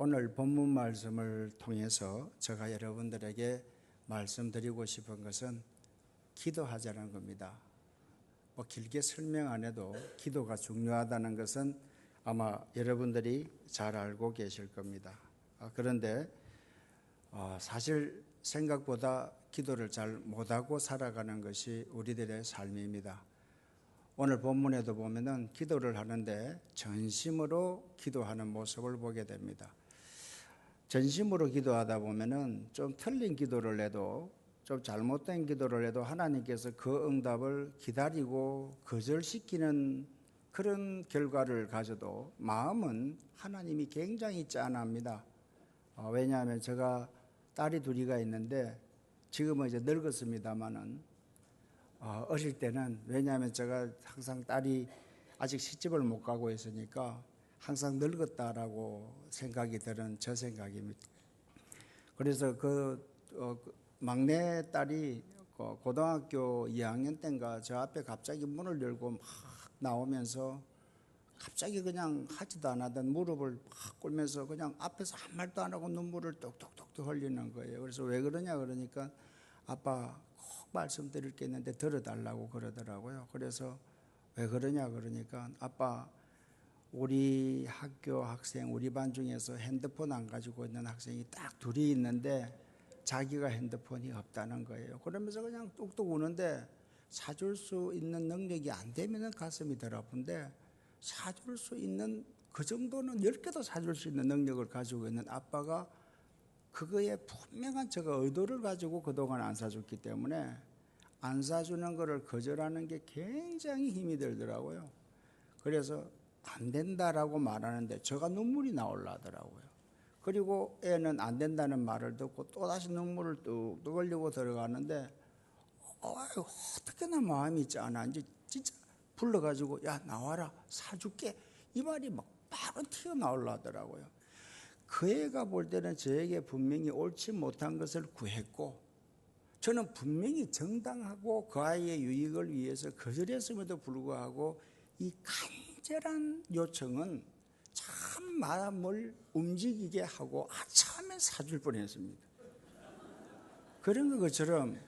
오늘 본문 말씀을 통해서 제가 여러분들에게 말씀드리고 싶은 것은 기도하자는 겁니다. 길게 설명 안 해도 기도가 중요하다는 것은 아마 여러분들이 잘 알고 계실 겁니다. 그런데 사실 생각보다 기도를 잘 못하고 살아가는 것이 우리들의 삶입니다. 오늘 본문에도 보면은 기도를 하는데 전심으로 기도하는 모습을 보게 됩니다. 전심으로 기도하다 보면은 좀 틀린 기도를 해도, 좀 잘못된 기도를 해도 하나님께서 그 응답을 기다리고 거절시키는 그런 결과를 가져도 마음은 하나님이 굉장히 짠합니다. 왜냐하면 제가 딸이 둘이가 있는데 지금은 이제 늙었습니다만은 어릴 때는, 왜냐하면 제가 항상 딸이 아직 시집을 못 가고 있으니까 항상 늙었다라고 생각이 드는 저 생각입니다. 그래서 막내 딸이 고등학교 2학년 때인가 저 앞에 갑자기 문을 열고 막 나오면서 갑자기 그냥 하지도 않았던 무릎을 막 꿇면서 그냥 앞에서 한 말도 안 하고 눈물을 뚝뚝뚝뚝 흘리는 거예요. 그래서 왜 그러냐 그러니까 아빠 꼭 말씀드릴 게 있는데 들어달라고 그러더라고요. 그래서 왜 그러냐 그러니까 아빠, 우리 학교 학생, 우리 반 중에서 핸드폰 안 가지고 있는 학생이 딱 둘이 있는데 자기가 핸드폰이 없다는 거예요. 그러면서 그냥 뚝뚝 우는데 사줄 수 있는 능력이 안 되면 가슴이 덜 아픈데 사줄 수 있는 그 정도는 10개도 사줄 수 있는 능력을 가지고 있는 아빠가 그거에 분명한 제가 의도를 가지고 그동안 안 사줬기 때문에 안 사주는 거를 거절하는 게 굉장히 힘이 들더라고요. 그래서 안 된다라고 말하는데 제가 눈물이 나올라 하더라고요. 그리고 애는 안 된다는 말을 듣고 또다시 눈물을 뚝뚝 흘리고 들어가는데 어떻게나 마음이 짠한지 진짜 불러가지고 야 나와라 사줄게 이 말이 막 바로 튀어나올라 하더라고요. 그 애가 볼 때는 저에게 분명히 옳지 못한 것을 구했고 저는 분명히 정당하고 그 아이의 유익을 위해서 거절했음에도 불구하고 이 간절한 요청은 참 마음을 움직이게 하고 아차하면 사줄 뻔했습니다. 그런 것처럼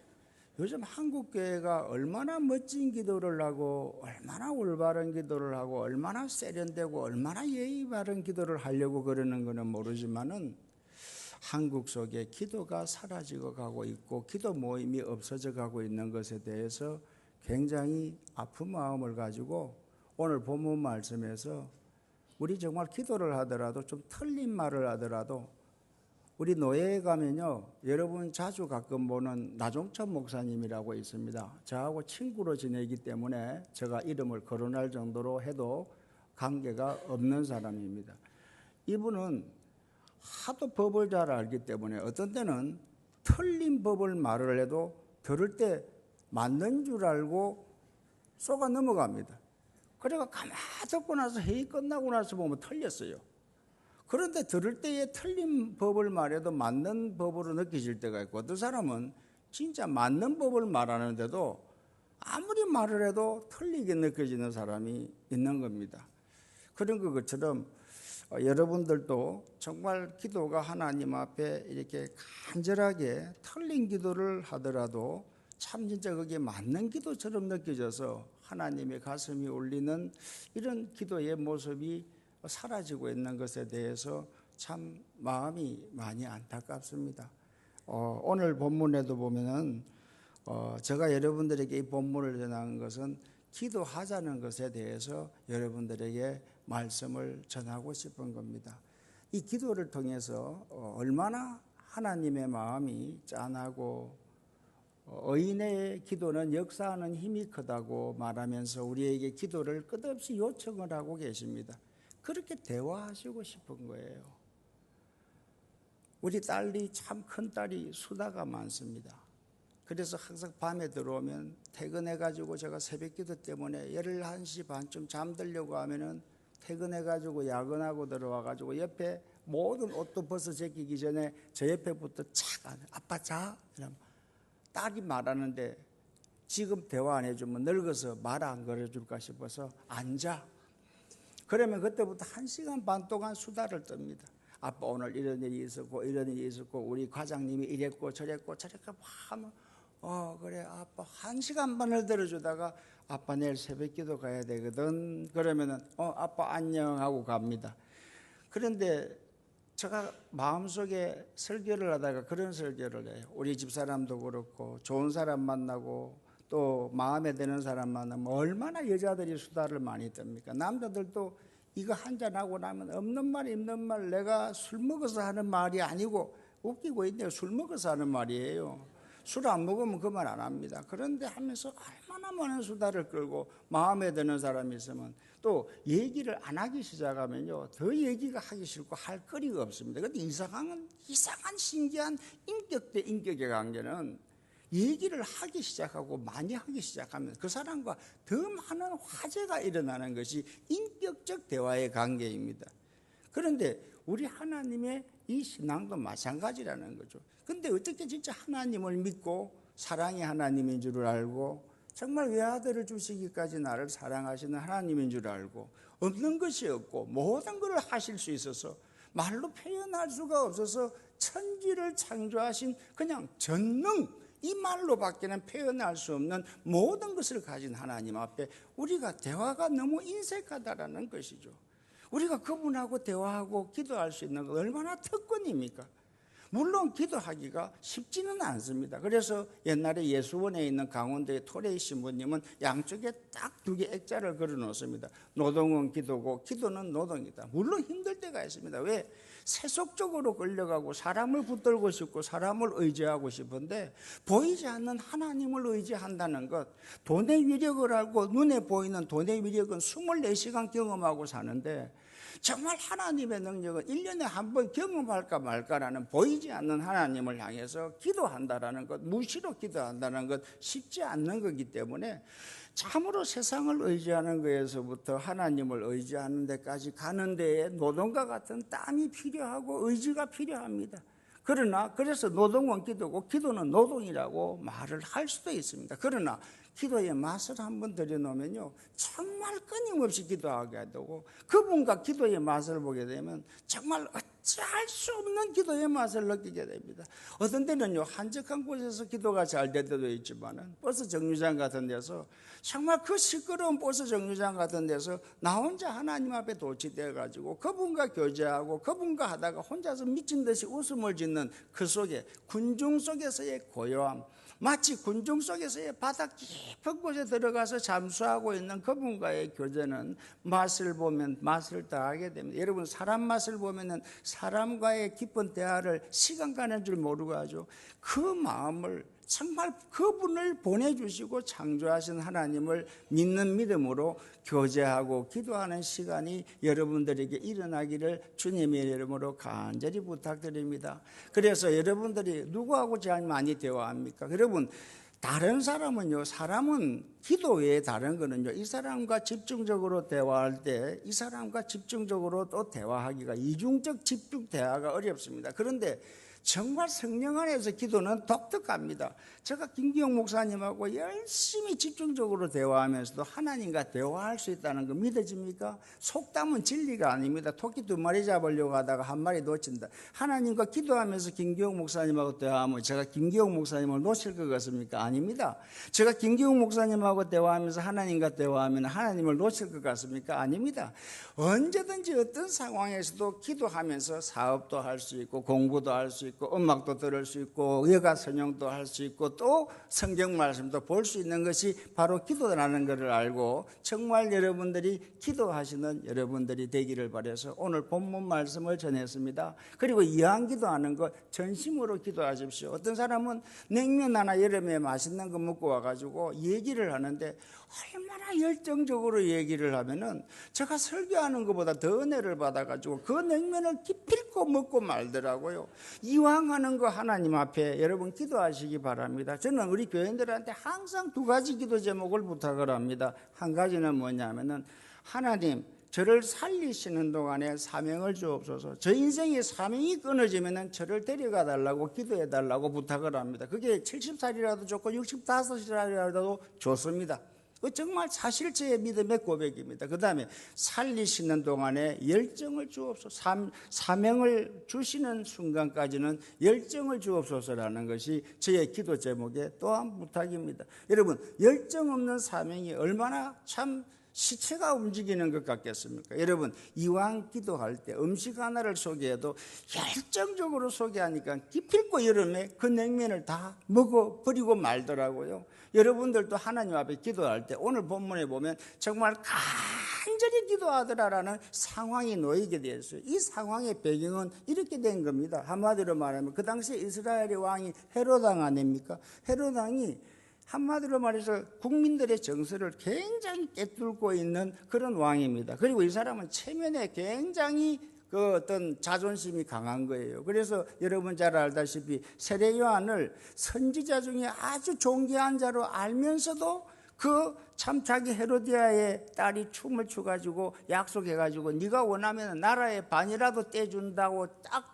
요즘 한국교회가 얼마나 멋진 기도를 하고 얼마나 올바른 기도를 하고 얼마나 세련되고 얼마나 예의 바른 기도를 하려고 그러는 것은 모르지만은 한국 속에 기도가 사라지고 가고 있고 기도 모임이 없어져 가고 있는 것에 대해서 굉장히 아픈 마음을 가지고 오늘 본문 말씀에서 우리 정말 기도를 하더라도 좀 틀린 말을 하더라도 우리 노예에 가면요, 여러분 자주 가끔 보는 나종천 목사님이라고 있습니다. 저하고 친구로 지내기 때문에 제가 이름을 거론할 정도로 해도 관계가 없는 사람입니다. 이분은 하도 법을 잘 알기 때문에 어떤 때는 틀린 법을 말을 해도 들을 때 맞는 줄 알고 쏘가 넘어갑니다. 그래가 가만히 듣고 나서 회의 끝나고 나서 보면 틀렸어요. 그런데 들을 때에 틀린 법을 말해도 맞는 법으로 느껴질 때가 있고 어떤 사람은 진짜 맞는 법을 말하는데도 아무리 말을 해도 틀리게 느껴지는 사람이 있는 겁니다. 그런 것처럼 여러분들도 정말 기도가 하나님 앞에 이렇게 간절하게 틀린 기도를 하더라도 참 진짜 그게 맞는 기도처럼 느껴져서 하나님의 가슴이 울리는 이런 기도의 모습이 사라지고 있는 것에 대해서 참 마음이 많이 안타깝습니다. 오늘 본문에도 보면은 제가 여러분들에게 이 본문을 전하는 것은 기도하자는 것에 대해서 여러분들에게 말씀을 전하고 싶은 겁니다. 이 기도를 통해서 얼마나 하나님의 마음이 짠하고 의인의 기도는 역사하는 힘이 크다고 말하면서 우리에게 기도를 끝없이 요청을 하고 계십니다. 그렇게 대화하시고 싶은 거예요. 우리 딸이 참 큰 딸이 수다가 많습니다. 그래서 항상 밤에 들어오면 퇴근해가지고 제가 새벽기도 때문에 11시 반쯤 잠들려고 하면은 퇴근해가지고 야근하고 들어와가지고 옆에 모든 옷도 벗어 제끼기 전에 저 옆에부터 착 아빠 자? 이러면 딸이 말하는데 지금 대화 안 해주면 늙어서 말 안 걸어줄까 싶어서 앉아. 그러면 그때부터 1시간 반 동안 수다를 떱니다. 아빠 오늘 이런 일이 있었고 이런 일이 있었고 우리 과장님이 이랬고 저랬고 하면 그래 아빠 1시간 반을 들어주다가 아빠 내일 새벽기도 가야 되거든. 그러면은 아빠 안녕 하고 갑니다. 그런데 제가 마음속에 설교를 하다가 그런 설교를 해요. 우리 집사람도 그렇고 좋은 사람 만나고 또 마음에 드는 사람 만나면 얼마나 여자들이 수다를 많이 떱니까? 남자들도 이거 한잔하고 나면 없는 말 있는 말, 내가 술 먹어서 하는 말이 아니고 웃기고 있네요. 술 먹어서 하는 말이에요. 술 안 먹으면 그 말 안 합니다. 그런데 하면서 얼마나 많은 수다를 끌고 마음에 드는 사람이 있으면 또 얘기를 안 하기 시작하면요 더 얘기가 하기 싫고 할 거리가 없습니다. 그런데 이상한 신기한 인격 대 인격의 관계는 얘기를 하기 시작하고 많이 하기 시작하면 그 사람과 더 많은 화제가 일어나는 것이 인격적 대화의 관계입니다. 그런데 우리 하나님의 이 신앙도 마찬가지라는 거죠. 근데 어떻게 진짜 하나님을 믿고 사랑의 하나님인 줄 알고 정말 외아들을 주시기까지 나를 사랑하시는 하나님인 줄 알고 없는 것이 없고 모든 것을 하실 수 있어서 말로 표현할 수가 없어서 천지를 창조하신 그냥 전능, 이 말로밖에는 표현할 수 없는 모든 것을 가진 하나님 앞에 우리가 대화가 너무 인색하다라는 것이죠. 우리가 그분하고 대화하고 기도할 수 있는 건 얼마나 특권입니까? 물론 기도하기가 쉽지는 않습니다. 그래서 옛날에 예수원에 있는 강원도의 토레이 신부님은 양쪽에 딱 2개 액자를 걸어 놓습니다. 노동은 기도고 기도는 노동이다. 물론 힘들 때가 있습니다. 왜? 세속적으로 끌려가고 사람을 붙들고 싶고 사람을 의지하고 싶은데 보이지 않는 하나님을 의지한다는 것, 돈의 위력을 알고 눈에 보이는 돈의 위력은 24시간 경험하고 사는데 정말 하나님의 능력은 1년에 한 번 경험할까 말까라는 보이지 않는 하나님을 향해서 기도한다라는 것, 무시로 기도한다는 것 쉽지 않는 거기 때문에 참으로 세상을 의지하는 것에서부터 하나님을 의지하는 데까지 가는 데에 노동과 같은 땀이 필요하고 의지가 필요합니다. 그러나 그래서 노동은 기도고 기도는 노동이라고 말을 할 수도 있습니다. 그러나 기도의 맛을 한번 들여놓으면요 정말 끊임없이 기도하게 되고 그분과 기도의 맛을 보게 되면 정말 어찌할 수 없는 기도의 맛을 느끼게 됩니다. 어떤 때는요 한적한 곳에서 기도가 잘 될 때도 있지만은 버스 정류장 같은 데서 정말 그 시끄러운 버스 정류장 같은 데서 나 혼자 하나님 앞에 도취되어 가지고 그분과 교제하고 그분과 하다가 혼자서 미친 듯이 웃음을 짓는 그 속에 군중 속에서의 고요함, 마치 군중 속에서의 바닥 깊은 곳에 들어가서 잠수하고 있는 그분과의 교제는 맛을 보면 맛을 더하게 됩니다. 여러분 사람 맛을 보면은 사람과의 깊은 대화를 시간 가는 줄 모르고 하죠. 그 마음을 정말 그분을 보내주시고 창조하신 하나님을 믿는 믿음으로 교제하고 기도하는 시간이 여러분들에게 일어나기를 주님의 이름으로 간절히 부탁드립니다. 그래서 여러분들이 누구하고 제일 많이 대화합니까? 여러분 다른 사람은요, 사람은 기도 외에 다른 거는요, 이 사람과 집중적으로 대화할 때 이 사람과 집중적으로 또 대화하기가 이중적 집중 대화가 어렵습니다. 그런데 정말 성령 안에서 기도는 독특합니다. 제가 김기용 목사님하고 열심히 집중적으로 대화하면서도 하나님과 대화할 수 있다는 거 믿어집니까? 속담은 진리가 아닙니다. 토끼 2마리 잡으려고 하다가 1마리 놓친다. 하나님과 기도하면서 김기용 목사님하고 대화하면 제가 김기용 목사님을 놓칠 것 같습니까? 아닙니다. 제가 김기용 목사님하고 대화하면서 하나님과 대화하면 하나님을 놓칠 것 같습니까? 아닙니다. 언제든지 어떤 상황에서도 기도하면서 사업도 할 수 있고 공부도 할 수 있고 음악도 들을 수 있고 여가 선용도 할 수 있고 또 성경 말씀도 볼 수 있는 것이 바로 기도라는 것을 알고 정말 여러분들이 기도하시는 여러분들이 되기를 바라서 오늘 본문 말씀을 전했습니다. 그리고 이왕 기도하는 것 전심으로 기도하십시오. 어떤 사람은 냉면 하나 여름에 맛있는 거 먹고 와가지고 얘기를 하는데 얼마나 열정적으로 얘기를 하면은 제가 설교하는 것보다 더 은혜를 받아가지고 그 냉면을 기필코 먹고 말더라고요. 이왕 하는 거 하나님 앞에 여러분 기도하시기 바랍니다. 저는 우리 교인들한테 항상 2가지 기도 제목을 부탁을 합니다. 한 가지는 뭐냐면은 하나님 저를 살리시는 동안에 사명을 주옵소서. 저 인생의 사명이 끊어지면은 저를 데려가 달라고 기도해 달라고 부탁을 합니다. 그게 70살이라도 좋고 65살이라도 좋습니다. 정말 사실제의 믿음의 고백입니다. 그 다음에 살리시는 동안에 열정을 주옵소서. 사명을 주시는 순간까지는 열정을 주옵소서라는 것이 저의 기도 제목의 또한 부탁입니다. 여러분, 열정 없는 사명이 얼마나 참 시체가 움직이는 것 같겠습니까? 여러분, 이왕 기도할 때 음식 하나를 소개해도 열정적으로 소개하니까 기필코 여름에 그 냉면을 다 먹어버리고 말더라고요. 여러분들도 하나님 앞에 기도할 때 오늘 본문에 보면 정말 간절히 기도하더라라는 상황이 놓이게 되었어요. 이 상황의 배경은 이렇게 된 겁니다. 한마디로 말하면 그 당시에 이스라엘의 왕이 헤롯 왕 아닙니까? 헤롯 왕이 한마디로 말해서 국민들의 정서를 굉장히 꿰뚫고 있는 그런 왕입니다. 그리고 이 사람은 체면에 굉장히 그 어떤 자존심이 강한 거예요. 그래서 여러분 잘 알다시피 세례 요한을 선지자 중에 아주 존귀한 자로 알면서도 그 참 자기 헤로디아의 딸이 춤을 추가지고 약속해가지고 네가 원하면 나라의 반이라도 떼준다고 딱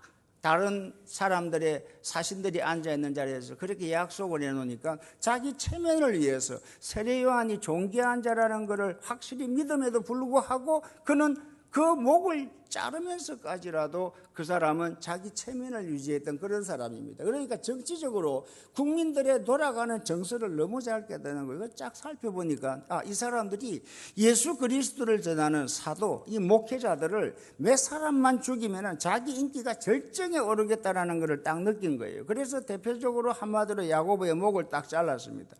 다른 사람들의 사신들이 앉아있는 자리에서 그렇게 약속을 해놓으니까 자기 체면을 위해서 세례 요한이 존귀한 자라는 것을 확실히 믿음에도 불구하고 그는 그 목을 자르면서까지라도 그 사람은 자기 체면을 유지했던 그런 사람입니다. 그러니까 정치적으로 국민들의 돌아가는 정서를 너무 잘 깨닫는 거예요. 쫙 살펴보니까 이 사람들이 예수 그리스도를 전하는 사도, 이 목회자들을 몇 사람만 죽이면 자기 인기가 절정에 오르겠다라는 것을 딱 느낀 거예요. 그래서 대표적으로 한마디로 야고보의 목을 딱 잘랐습니다.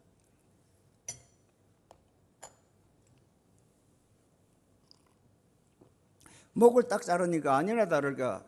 목을 딱 자르니까 아니나 다를까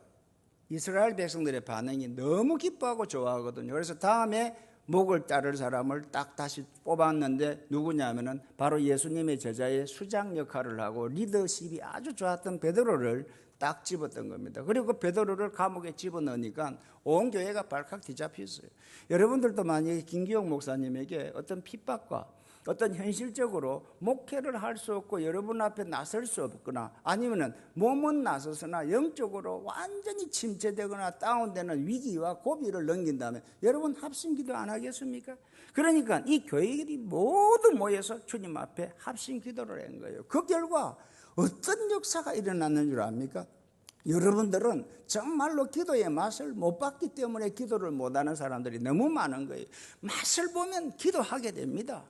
이스라엘 백성들의 반응이 너무 기뻐하고 좋아하거든요. 그래서 다음에 목을 자를 사람을 딱 다시 뽑았는데 누구냐면은 바로 예수님의 제자의 수장 역할을 하고 리더십이 아주 좋았던 베드로를 딱 집었던 겁니다. 그리고 베드로를 감옥에 집어넣으니까 온 교회가 발칵 뒤잡혔어요. 여러분들도 만약에 김기용 목사님에게 어떤 핍박과 어떤 현실적으로 목회를 할 수 없고 여러분 앞에 나설 수 없거나 아니면은 몸은 나서서나 영적으로 완전히 침체되거나 다운되는 위기와 고비를 넘긴다면 여러분 합심기도 안 하겠습니까? 그러니까 이 교회들이 모두 모여서 주님 앞에 합심기도를 한 거예요. 그 결과 어떤 역사가 일어났는 줄 압니까? 여러분들은 정말로 기도의 맛을 못 봤기 때문에 기도를 못하는 사람들이 너무 많은 거예요. 맛을 보면 기도하게 됩니다.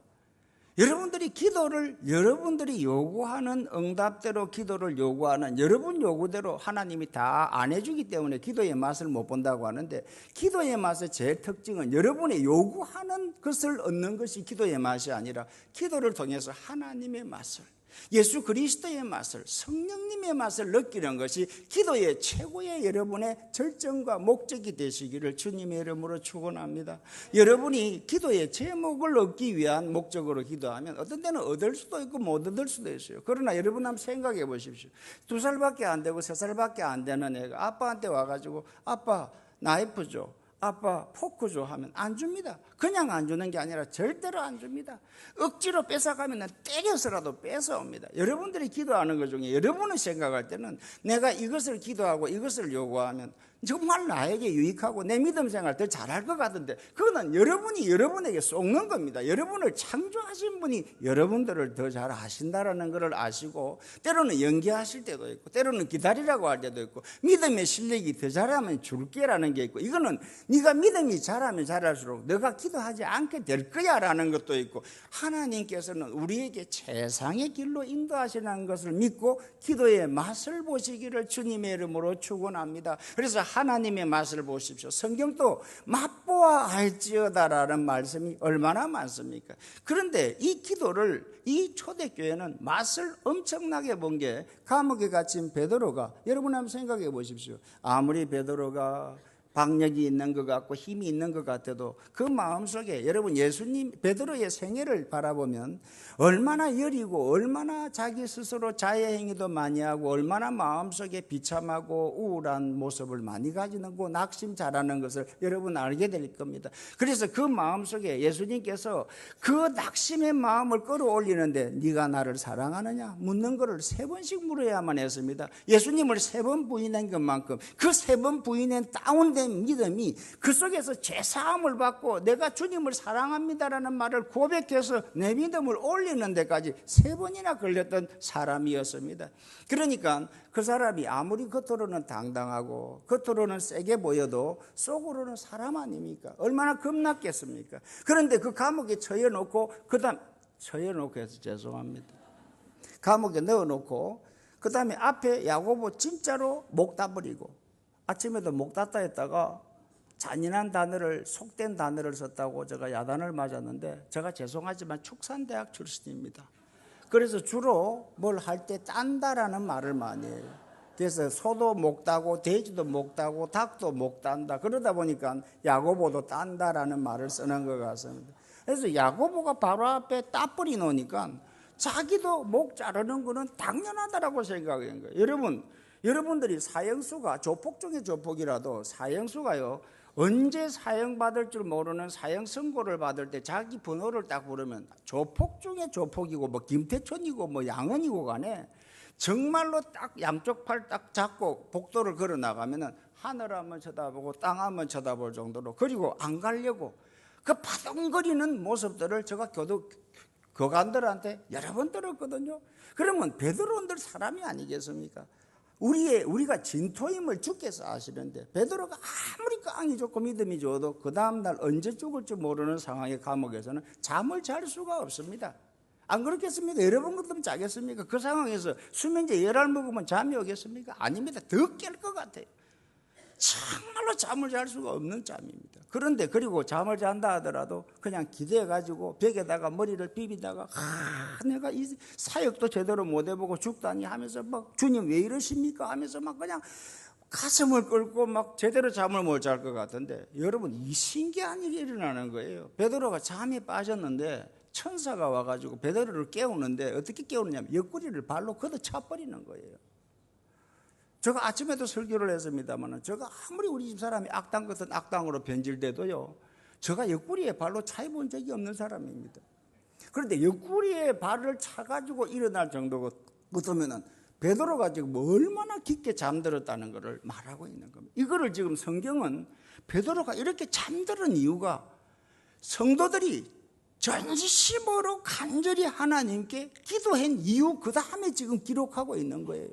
여러분들이 기도를 여러분들이 요구하는 응답대로 기도를 요구하는 여러분 요구대로 하나님이 다 안 해주기 때문에 기도의 맛을 못 본다고 하는데 기도의 맛의 제일 특징은 여러분이 요구하는 것을 얻는 것이 기도의 맛이 아니라 기도를 통해서 하나님의 맛을 예수 그리스도의 맛을 성령님의 맛을 느끼는 것이 기도의 최고의 여러분의 절정과 목적이 되시기를 주님의 이름으로 축원합니다. 여러분이 기도의 제목을 얻기 위한 목적으로 기도하면 어떤 때는 얻을 수도 있고 못 얻을 수도 있어요. 그러나 여러분 한번 생각해 보십시오. 2살밖에 안 되고 3살밖에 안 되는 애가 아빠한테 와가지고 아빠 나이프 줘, 아빠 포크 줘 하면 안 줍니다. 그냥 안 주는 게 아니라 절대로 안 줍니다. 억지로 뺏어가면 때려서라도 뺏어옵니다. 여러분들이 기도하는 것 중에 여러분이 생각할 때는 내가 이것을 기도하고 이것을 요구하면 정말 나에게 유익하고 내 믿음 생활 더 잘할 것 같은데 그거는 여러분이 여러분에게 쏟는 겁니다. 여러분을 창조하신 분이 여러분들을 더 잘 아신다라는 것을 아시고 때로는 연기하실 때도 있고 때로는 기다리라고 할 때도 있고 믿음의 실력이 더 잘하면 줄게라는 게 있고 이거는 네가 믿음이 잘하면 잘할수록 너가 기도하지 않게 될 거야 라는 것도 있고 하나님께서는 우리에게 최상의 길로 인도하시는 것을 믿고 기도의 맛을 보시기를 주님의 이름으로 축원합니다. 그래서 하나님의 맛을 보십시오. 성경도 맛보아 알지어다라는 말씀이 얼마나 많습니까? 그런데 이 기도를 이 초대교회는 맛을 엄청나게 본 게 감옥에 갇힌 베드로가 여러분 한번 생각해 보십시오. 아무리 베드로가 박력이 있는 것 같고 힘이 있는 것 같아도 그 마음속에 여러분 예수님 베드로의 생애를 바라보면 얼마나 여리고 얼마나 자기 스스로 자해행위도 많이 하고 얼마나 마음속에 비참하고 우울한 모습을 많이 가지고 낙심 잘하는 것을 여러분 알게 될 겁니다. 그래서 그 마음속에 예수님께서 그 낙심의 마음을 끌어올리는데 네가 나를 사랑하느냐 묻는 것을 3번씩 물어야만 했습니다. 예수님을 3번 부인한 것만큼 그 3번 부인한 다운된 진정된 믿음이 그 속에서 죄사함을 받고 내가 주님을 사랑합니다라는 말을 고백해서 내 믿음을 올리는 데까지 3번이나 걸렸던 사람이었습니다. 그러니까 그 사람이 아무리 겉으로는 당당하고 겉으로는 세게 보여도 속으로는 사람 아닙니까? 얼마나 겁났겠습니까? 그런데 그 감옥에 처해놓고 처해놓고 해서 죄송합니다. 감옥에 넣어놓고 그 다음에 앞에 야고보 진짜로 목 따버리고, 아침에도 목 땄다 했다가 잔인한 단어를, 속된 단어를 썼다고 제가 야단을 맞았는데, 제가 죄송하지만 축산대학 출신입니다. 그래서 주로 뭘 할 때 딴다라는 말을 많이 해요. 그래서 소도 목 따고 돼지도 목 따고 닭도 목 딴다. 그러다 보니까 야고보도 딴다라는 말을 쓰는 것 같습니다. 그래서 야고보가 바로 앞에 따버리 놓으니까 자기도 목 자르는 거는 당연하다라고 생각한 거예요. 여러분들이 사형수가 조폭 중에 조폭이라도 사형수가요, 언제 사형받을 줄 모르는 사형 선고를 받을 때 자기 번호를 딱 부르면 조폭 중에 조폭이고 뭐 김태촌이고 뭐 양은이고 간에 정말로 딱 양쪽 팔 딱 잡고 복도를 걸어 나가면은 하늘 한번 쳐다보고 땅 한번 쳐다볼 정도로, 그리고 안 가려고 그 파동거리는 모습들을 제가 교관들한테 여러 번 들었거든요. 그러면 베드로인들 사람이 아니겠습니까? 우리가 진토임을 주께서 아시는데, 베드로가 아무리 깡이 좋고 믿음이 좋아도 그 다음날 언제 죽을지 모르는 상황의 감옥에서는 잠을 잘 수가 없습니다. 안 그렇겠습니까? 여러분 같으면 자겠습니까? 그 상황에서 수면제 열알 먹으면 잠이 오겠습니까? 아닙니다. 더 깰 것 같아요. 정말로 잠을 잘 수가 없는 잠입니다. 그런데 그리고 잠을 잔다 하더라도 그냥 기대해가지고 벽에다가 머리를 비비다가 내가 이 사역도 제대로 못 해보고 죽다니 하면서 막 주님 왜 이러십니까 하면서 막 그냥 가슴을 끌고 막 제대로 잠을 못 잘 것 같은데, 여러분 이 신기한 일이 일어나는 거예요. 베드로가 잠에 빠졌는데 천사가 와가지고 베드로를 깨우는데 어떻게 깨우느냐면 옆구리를 발로 걷어차버리는 거예요. 제가 아침에도 설교를 했습니다만, 제가 아무리 우리 집 사람이 악당 같은 악당으로 변질돼도요, 제가 옆구리에 발로 차해본 적이 없는 사람입니다. 그런데 옆구리에 발을 차가지고 일어날 정도 같으면은 베드로가 지금 얼마나 깊게 잠들었다는 것을 말하고 있는 겁니다. 이거를 지금 성경은 베드로가 이렇게 잠드는 이유가 성도들이 전심으로 간절히 하나님께 기도한 이유, 그 다음에 지금 기록하고 있는 거예요.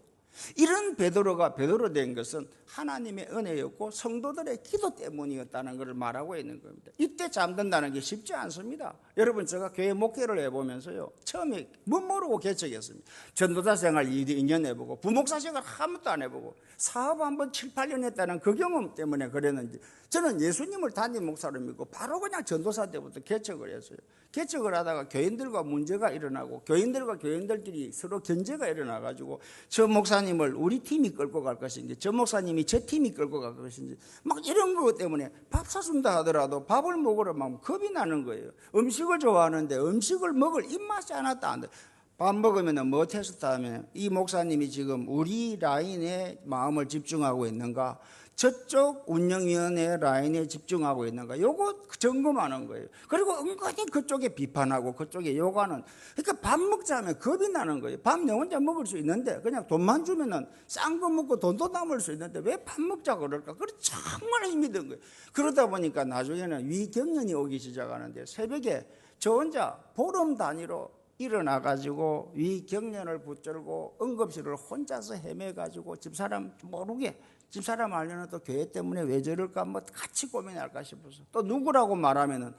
이런 베드로가 베드로 된 것은 하나님의 은혜였고 성도들의 기도 때문이었다는 것을 말하고 있는 겁니다. 이때 잠든다는 게 쉽지 않습니다. 여러분, 제가 교회 목회를 해보면서요, 처음에 못 모르고 개척했습니다. 전도사 생활 2년 해보고 부목사 생활 한 번도 안 해보고 사업 한번 7, 8년 했다는 그 경험 때문에 그랬는지, 저는 예수님을 담임 목사로 믿고 바로 그냥 전도사 때부터 개척을 했어요. 개척을 하다가 교인들과 문제가 일어나고 교인들과 교인들끼리 서로 견제가 일어나가지고 저 목사님을 우리 팀이 끌고 갈 것인지 저 목사님이 저 팀이 끌고 갈 것인지 막 이런 것 때문에 밥 사준다 하더라도 밥을 먹으러 막 겁이 나는 거예요. 음식을 좋아하는데 음식을 먹을 입맛이 하나도 안 돼. 밥 먹으면 뭐 테스트하면 이 목사님이 지금 우리 라인에 마음을 집중하고 있는가, 저쪽 운영위원회 라인에 집중하고 있는가, 요거 점검하는 거예요. 그리고 은근히 그쪽에 비판하고 그쪽에 욕하는, 그러니까 밥 먹자면 겁이 나는 거예요. 밥 내 혼자 먹을 수 있는데 그냥 돈만 주면은 싼 거 먹고 돈도 남을 수 있는데 왜 밥 먹자 그럴까? 그래 정말 힘이 든 거예요. 그러다 보니까 나중에는 위경련이 오기 시작하는데, 새벽에 저 혼자 보름 단위로 일어나가지고 위경련을 붙들고 응급실을 혼자서 헤매가지고 집사람 모르게, 집사람 알려는 또 교회 때문에 왜 저럴까 뭐 같이 고민할까 싶어서, 또 누구라고 말하면은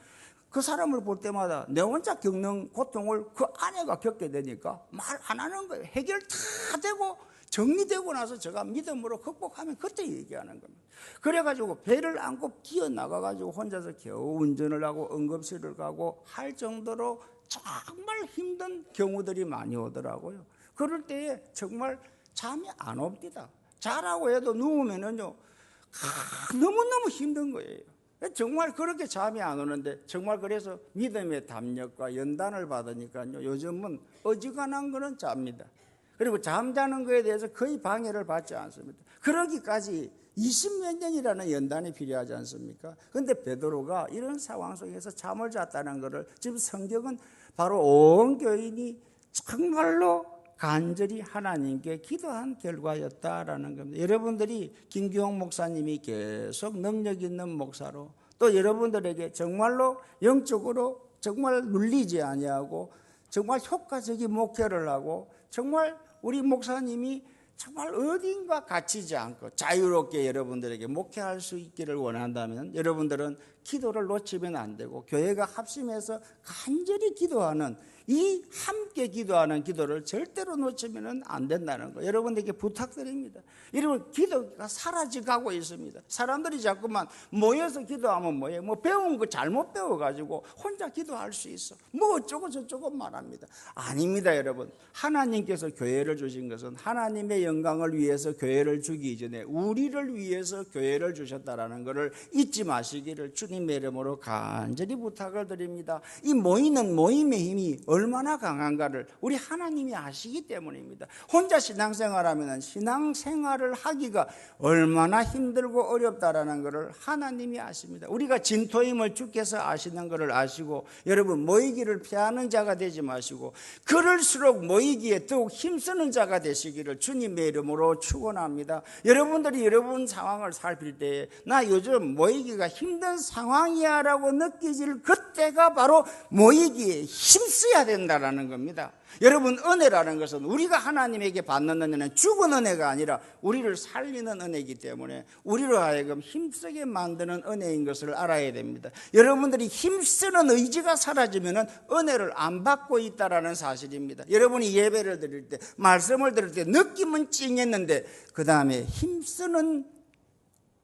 그 사람을 볼 때마다 내 혼자 겪는 고통을 그 아내가 겪게 되니까 말 안 하는 거예요. 해결 다 되고 정리되고 나서 제가 믿음으로 극복하면 그때 얘기하는 겁니다. 그래가지고 배를 안고 기어나가가지고 혼자서 겨우 운전을 하고 응급실을 가고 할 정도로 정말 힘든 경우들이 많이 오더라고요. 그럴 때에 정말 잠이 안 옵니다. 자라고 해도 누우면은요, 너무너무 힘든 거예요. 정말 그렇게 잠이 안 오는데, 정말 그래서 믿음의 담력과 연단을 받으니까요, 요즘은 어지간한 거는 잡니다. 그리고 잠자는 거에 대해서 거의 방해를 받지 않습니다. 그러기까지 20몇 년이라는 연단이 필요하지 않습니까? 그런데 베드로가 이런 상황 속에서 잠을 잤다는 것을 지금 성경은 바로 온 교인이 정말로 간절히 하나님께 기도한 결과였다라는 겁니다. 여러분들이 김기홍 목사님이 계속 능력 있는 목사로, 또 여러분들에게 정말로 영적으로 정말 눌리지 아니하고 정말 효과적인 목회를 하고, 정말 우리 목사님이 정말 어딘가 갇히지 않고 자유롭게 여러분들에게 목회할 수 있기를 원한다면, 여러분들은 기도를 놓치면 안 되고, 교회가 합심해서 간절히 기도하는, 이 함께 기도하는 기도를 절대로 놓치면 안 된다는 거 여러분들에게 부탁드립니다. 여러분, 기도가 사라져가고 있습니다. 사람들이 자꾸만 모여서 기도하면 뭐예요? 뭐 배운 거 잘못 배워가지고 혼자 기도할 수 있어, 뭐 어쩌고 저쩌고 말합니다. 아닙니다. 여러분, 하나님께서 교회를 주신 것은 하나님의 영광을 위해서 교회를 주기 이전에 우리를 위해서 교회를 주셨다라는 것을 잊지 마시기를 주님의 이름으로 간절히 부탁을 드립니다. 이 모이는 모임의 힘이 얼마나 강한가를 우리 하나님이 아시기 때문입니다. 혼자 신앙생활하면 신앙생활을 하기가 얼마나 힘들고 어렵다라는 것을 하나님이 아십니다. 우리가 진토임을 주께서 아시는 것을 아시고, 여러분, 모이기를 피하는 자가 되지 마시고 그럴수록 모이기에 더욱 힘쓰는 자가 되시기를 주님의 이름으로 축원합니다. 여러분들이 여러분 상황을 살필 때에 나 요즘 모이기가 힘든 상황이야 라고 느끼질 그때가 바로 모이기에 힘써야 된다라는 겁니다. 여러분, 은혜라는 것은 우리가 하나님에게 받는 은혜는 죽은 은혜가 아니라 우리를 살리는 은혜이기 때문에 우리로 하여금 힘쓰게 만드는 은혜인 것을 알아야 됩니다. 여러분들이 힘쓰는 의지가 사라지면 은혜를 안 받고 있다라는 사실입니다. 여러분이 예배를 드릴 때, 말씀을 들을 때 느낌은 찡했는데 그 다음에 힘쓰는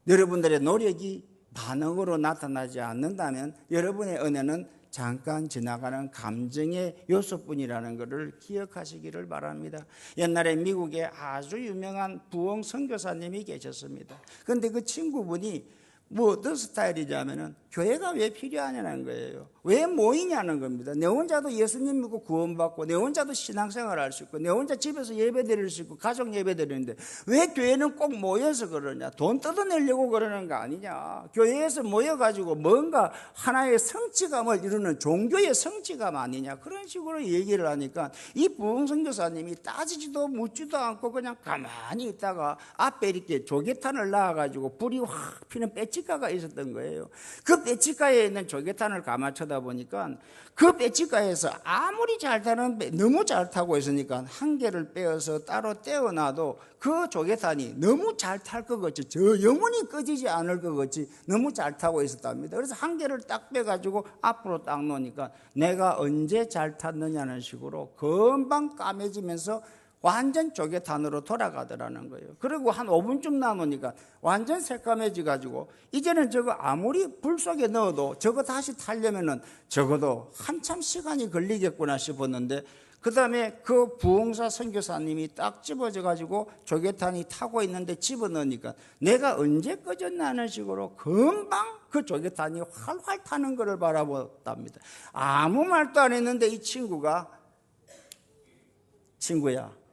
여러분들의 노력이 반응으로 나타나지 않는다면 여러분의 은혜는 잠깐 지나가는 감정의 요소뿐이라는 것을 기억하시기를 바랍니다. 옛날에 미국에 아주 유명한 부흥 선교사님이 계셨습니다. 그런데 그 친구분이 뭐 어떤 스타일이냐면은 교회가 왜 필요하냐는 거예요. 왜 모이냐는 겁니다. 내 혼자도 예수님 믿고 구원받고, 내 혼자도 신앙생활을 할 수 있고, 내 혼자 집에서 예배 드릴 수 있고, 가족 예배 드리는데 왜 교회는 꼭 모여서 그러냐? 돈 뜯어내려고 그러는 거 아니냐? 교회에서 모여가지고 뭔가 하나의 성취감을 이루는 종교의 성취감 아니냐? 그런 식으로 얘기를 하니까 이 부흥선교사님이 따지지도 묻지도 않고 그냥 가만히 있다가 앞에 이렇게 조개탄을 놔가지고 불이 확 피는 배치가가 있었던 거예요. 그 배치가에 있는 조개탄을 가만 쳐다보니까 그 배치가에서 아무리 잘 타는 너무 잘 타고 있으니까 한 개를 빼어서 따로 떼어놔도 그 조개탄이 너무 잘 탈 것 같이, 저 영원히 꺼지지 않을 것 같이 너무 잘 타고 있었답니다. 그래서 한 개를 딱 빼가지고 앞으로 딱 놓으니까 내가 언제 잘 탔느냐는 식으로 금방 까매지면서 완전 조개탄으로 돌아가더라는 거예요. 그리고 한 5분쯤 남으니까 완전 새까매져 가지고 이제는 저거 아무리 불 속에 넣어도 저거 다시 타려면은 적어도 한참 시간이 걸리겠구나 싶었는데, 그 다음에 그 부흥사 선교사님이 딱 집어져 가지고 조개탄이 타고 있는데 집어넣으니까 내가 언제 꺼졌나 하는 식으로 금방 그 조개탄이 활활 타는 것을 바라봤답니다. 아무 말도 안 했는데 이 친구야,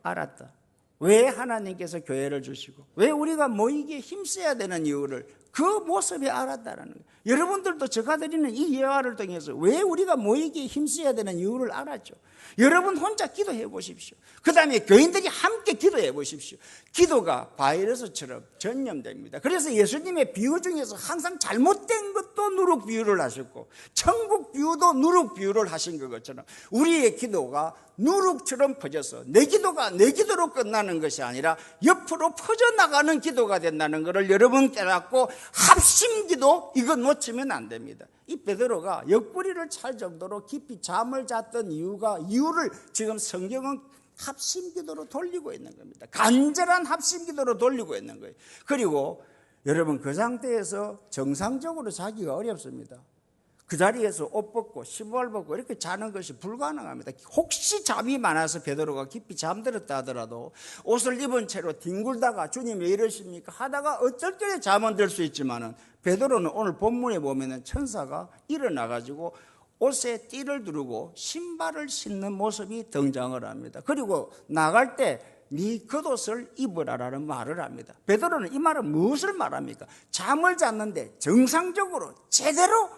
알았다. 왜 하나님께서 교회를 주시고 왜 우리가 모이기에 힘써야 되는 이유를 그 모습에 알았다라는 거예요. 여러분들도 제가 드리는 이 예화를 통해서 왜 우리가 모이기에 힘써야 되는 이유를 알았죠. 여러분 혼자 기도해 보십시오. 그 다음에 교인들이 함께 기도해 보십시오. 기도가 바이러스처럼 전염됩니다. 그래서 예수님의 비유 중에서 항상 잘못된 것도 누룩 비유를 하셨고 천국 비유도 누룩 비유를 하신 것처럼 우리의 기도가 누룩처럼 퍼져서 내 기도가 내 기도로 끝나는 것이 아니라 옆으로 퍼져나가는 기도가 된다는 것을 여러분 깨닫고 합심기도 이거 놓치면 안 됩니다. 이 베드로가 옆구리를 찰 정도로 깊이 잠을 잤던 이유를 지금 성경은 합심기도로 돌리고 있는 겁니다. 간절한 합심기도로 돌리고 있는 거예요. 그리고 여러분 그 상태에서 정상적으로 자기가 어렵습니다. 그 자리에서 옷 벗고 신발 벗고 이렇게 자는 것이 불가능합니다. 혹시 잠이 많아서 베드로가 깊이 잠들었다 하더라도 옷을 입은 채로 뒹굴다가 주님 왜 이러십니까 하다가 어쩔 때에 잠은 들 수 있지만은 베드로는 오늘 본문에 보면은 천사가 일어나가지고 옷에 띠를 두르고 신발을 신는 모습이 등장을 합니다. 그리고 나갈 때 네 겉옷을 입으라라는 말을 합니다. 베드로는 이 말은 무엇을 말합니까? 잠을 잤는데 정상적으로 제대로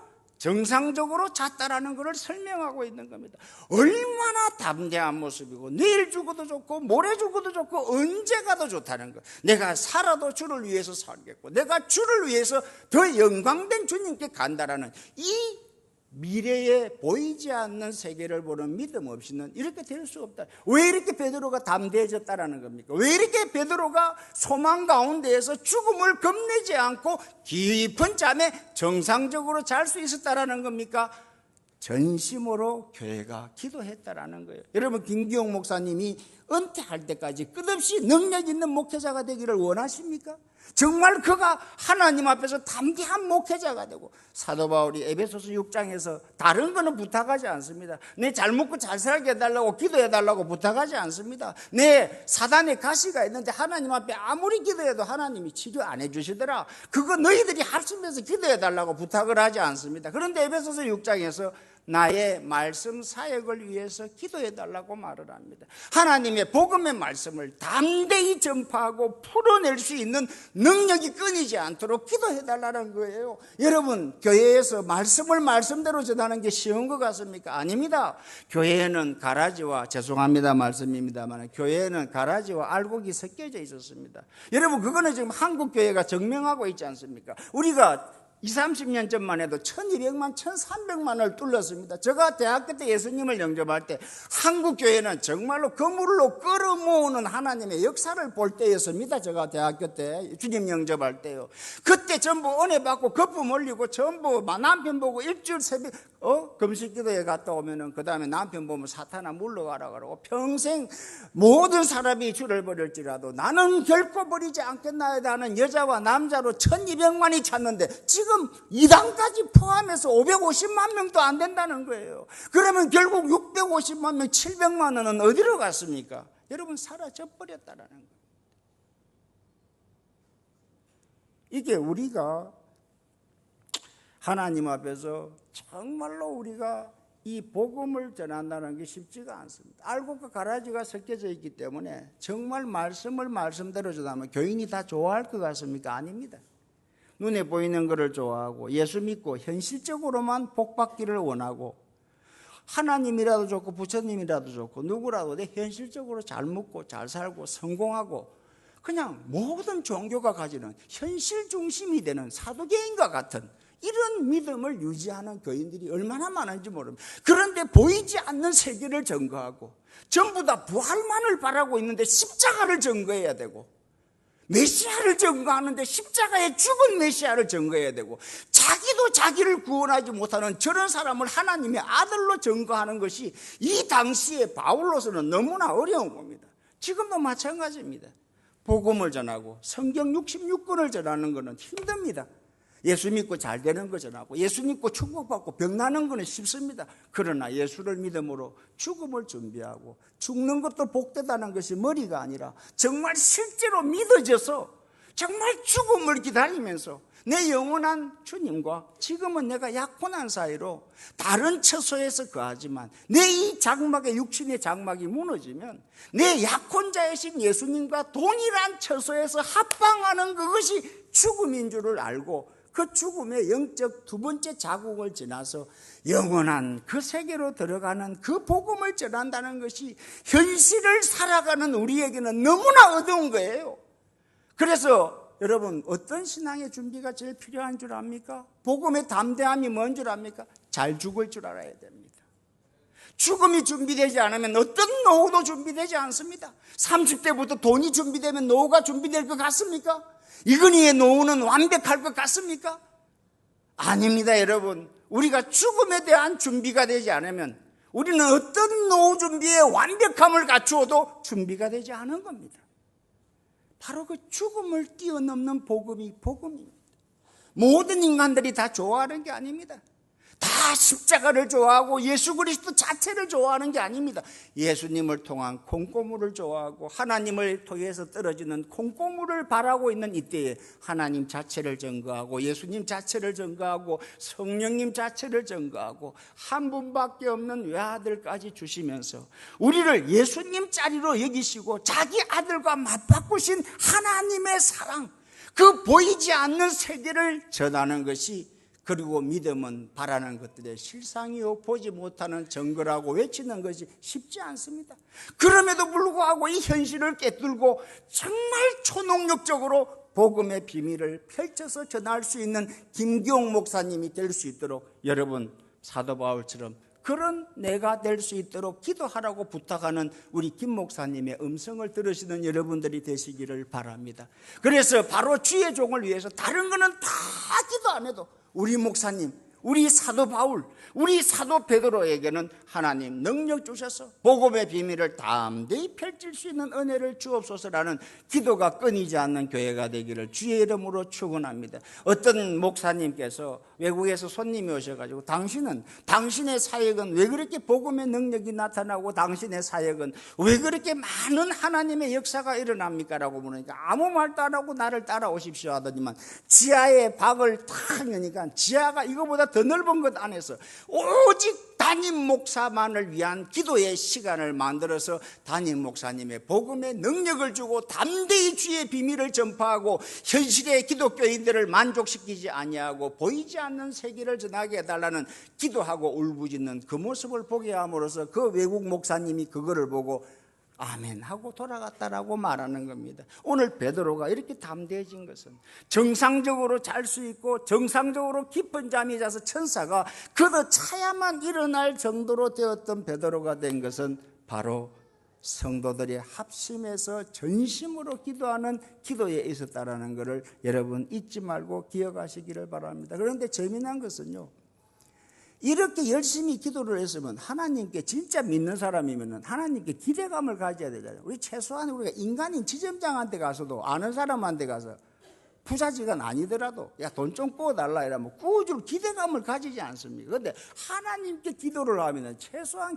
정상적으로 잤다라는 것을 설명하고 있는 겁니다. 얼마나 담대한 모습이고 내일 죽어도 좋고 모레 죽어도 좋고 언제 가도 좋다는 것. 내가 살아도 주를 위해서 살겠고 내가 주를 위해서 더 영광된 주님께 간다라는 이 미래에 보이지 않는 세계를 보는 믿음 없이는 이렇게 될 수 없다. 왜 이렇게 베드로가 담대해졌다라는 겁니까? 왜 이렇게 베드로가 소망 가운데에서 죽음을 겁내지 않고 깊은 잠에 정상적으로 잘 수 있었다라는 겁니까? 전심으로 교회가 기도했다라는 거예요. 여러분, 김기용 목사님이 은퇴할 때까지 끝없이 능력 있는 목회자가 되기를 원하십니까? 정말 그가 하나님 앞에서 담대한 목회자가 되고, 사도 바울이 에베소서 6장에서 다른 거는 부탁하지 않습니다. 내 잘 먹고 잘 살게 해달라고 기도해달라고 부탁하지 않습니다. 내 사단의 가시가 있는데 하나님 앞에 아무리 기도해도 하나님이 치료 안 해주시더라, 그거 너희들이 하시면서 기도해달라고 부탁을 하지 않습니다. 그런데 에베소서 6장에서 나의 말씀 사역을 위해서 기도해달라고 말을 합니다. 하나님의 복음의 말씀을 담대히 전파하고 풀어낼 수 있는 능력이 끊이지 않도록 기도해달라는 거예요. 여러분, 교회에서 말씀을 말씀대로 전하는 게 쉬운 것 같습니까? 아닙니다. 교회에는 가라지와, 죄송합니다 말씀입니다만, 교회에는 가라지와 알곡이 섞여져 있었습니다. 여러분, 그거는 지금 한국 교회가 증명하고 있지 않습니까? 우리가 20, 30년 전만 해도 1200만, 1300만을 뚫었습니다. 제가 대학교 때 예수님을 영접할 때 한국 교회는 정말로 그물로 끌어모으는 하나님의 역사를 볼 때였습니다. 제가 대학교 때 주님 영접할 때요. 그때 전부 은혜 받고 거품 올리고 전부 남편 보고 일주일 새벽 금식기도에 갔다 오면은 그 다음에 남편 보면 사탄아 물러가라 그러고 평생 모든 사람이 주를 버릴지라도 나는 결코 버리지 않겠나이다 하는 여자와 남자로 1200만이 찾는데 지금 이단까지 포함해서 550만 명도 안 된다는 거예요. 그러면 결국 650만 명, 700만 원은 어디로 갔습니까? 여러분, 사라져 버렸다라는 거예요. 이게 우리가 하나님 앞에서 정말로 우리가 이 복음을 전한다는 게 쉽지가 않습니다. 알곡과 가라지가 섞여져 있기 때문에 정말 말씀을 말씀대로 전하면 교인이 다 좋아할 것 같습니까? 아닙니다. 눈에 보이는 것을 좋아하고 예수 믿고 현실적으로만 복받기를 원하고 하나님이라도 좋고 부처님이라도 좋고 누구라도 내 현실적으로 잘 먹고 잘 살고 성공하고 그냥 모든 종교가 가지는 현실 중심이 되는 사도계인과 같은 이런 믿음을 유지하는 교인들이 얼마나 많은지 모릅니다. 그런데 보이지 않는 세계를 증거하고 전부 다 부활만을 바라고 있는데 십자가를 증거해야 되고 메시아를 증거하는데 십자가에 죽은 메시아를 증거해야 되고 자기도 자기를 구원하지 못하는 저런 사람을 하나님의 아들로 증거하는 것이 이 당시에 바울로서는 너무나 어려운 겁니다. 지금도 마찬가지입니다. 복음을 전하고 성경 66권을 전하는 것은 힘듭니다. 예수 믿고 잘 되는 거 전하고 예수 믿고 축복받고 병나는 거는 쉽습니다. 그러나 예수를 믿음으로 죽음을 준비하고 죽는 것도 복되다는 것이 머리가 아니라 정말 실제로 믿어져서 정말 죽음을 기다리면서 내 영원한 주님과 지금은 내가 약혼한 사이로 다른 처소에서 거하지만 내 이 장막의 육신의 장막이 무너지면 내 약혼자이신 예수님과 동일한 처소에서 합방하는 그것이 죽음인 줄을 알고 그 죽음의 영적 두 번째 자국을 지나서 영원한 그 세계로 들어가는 그 복음을 전한다는 것이 현실을 살아가는 우리에게는 너무나 어려운 거예요. 그래서 여러분, 어떤 신앙의 준비가 제일 필요한 줄 압니까? 복음의 담대함이 뭔 줄 압니까? 잘 죽을 줄 알아야 됩니다. 죽음이 준비되지 않으면 어떤 노후도 준비되지 않습니다. 30대부터 돈이 준비되면 노후가 준비될 것 같습니까? 이건희의 노후는 완벽할 것 같습니까? 아닙니다, 여러분. 우리가 죽음에 대한 준비가 되지 않으면 우리는 어떤 노후 준비에 완벽함을 갖추어도 준비가 되지 않은 겁니다. 바로 그 죽음을 뛰어넘는 복음이 복음입니다. 모든 인간들이 다 좋아하는 게 아닙니다. 다 십자가를 좋아하고 예수 그리스도 자체를 좋아하는 게 아닙니다. 예수님을 통한 콩고물을 좋아하고 하나님을 통해서 떨어지는 콩고물을 바라고 있는 이때에 하나님 자체를 증거하고 예수님 자체를 증거하고 성령님 자체를 증거하고 한 분밖에 없는 외아들까지 주시면서 우리를 예수님 자리로 여기시고 자기 아들과 맞바꾸신 하나님의 사랑, 그 보이지 않는 세계를 전하는 것이 그리고 믿음은 바라는 것들의 실상이요 보지 못하는 증거라고 외치는 것이 쉽지 않습니다. 그럼에도 불구하고 이 현실을 깨뚫고 정말 초능력적으로 복음의 비밀을 펼쳐서 전할 수 있는 김기용 목사님이 될 수 있도록 여러분 사도 바울처럼 그런 내가 될 수 있도록 기도하라고 부탁하는 우리 김 목사님의 음성을 들으시는 여러분들이 되시기를 바랍니다. 그래서 바로 주의 종을 위해서 다른 거는 다 기도 안 해도 우리 목사님, 우리 사도 바울, 우리 사도 베드로에게는 하나님 능력 주셔서 복음의 비밀을 담대히 펼칠 수 있는 은혜를 주옵소서라는 기도가 끊이지 않는 교회가 되기를 주의 이름으로 축원합니다. 어떤 목사님께서 외국에서 손님이 오셔가지고 당신의 사역은 왜 그렇게 복음의 능력이 나타나고 당신의 사역은 왜 그렇게 많은 하나님의 역사가 일어납니까? 라고 물으니까 아무 말도 안 하고 나를 따라오십시오 하더니만 지하에 박을 탁 여니까 지하가 이거보다 더 넓은 것 안에서 오직 담임 목사만을 위한 기도의 시간을 만들어서 담임 목사님의 복음의 능력을 주고 담대히 주의 비밀을 전파하고 현실의 기독교인들을 만족시키지 아니하고 보이지 않는 세계를 전하게 해달라는 기도하고 울부짖는 그 모습을 보게 함으로써 그 외국 목사님이 그거를 보고 아멘 하고 돌아갔다라고 말하는 겁니다. 오늘 베드로가 이렇게 담대해진 것은 정상적으로 잘 수 있고 정상적으로 깊은 잠이 자서 천사가 걷어차야만 일어날 정도로 되었던 베드로가 된 것은 바로 성도들이 합심해서 전심으로 기도하는 기도에 있었다라는 것을 여러분 잊지 말고 기억하시기를 바랍니다. 그런데 재미난 것은요, 이렇게 열심히 기도를 했으면 하나님께 진짜 믿는 사람이면 하나님께 기대감을 가져야 되잖아요. 우리 최소한 우리가 인간인 지점장한테 가서도 아는 사람한테 가서 부자지간 아니더라도 야 돈 좀 구워달라 이러면 구워줄 기대감을 가지지 않습니까? 그런데 하나님께 기도를 하면 최소한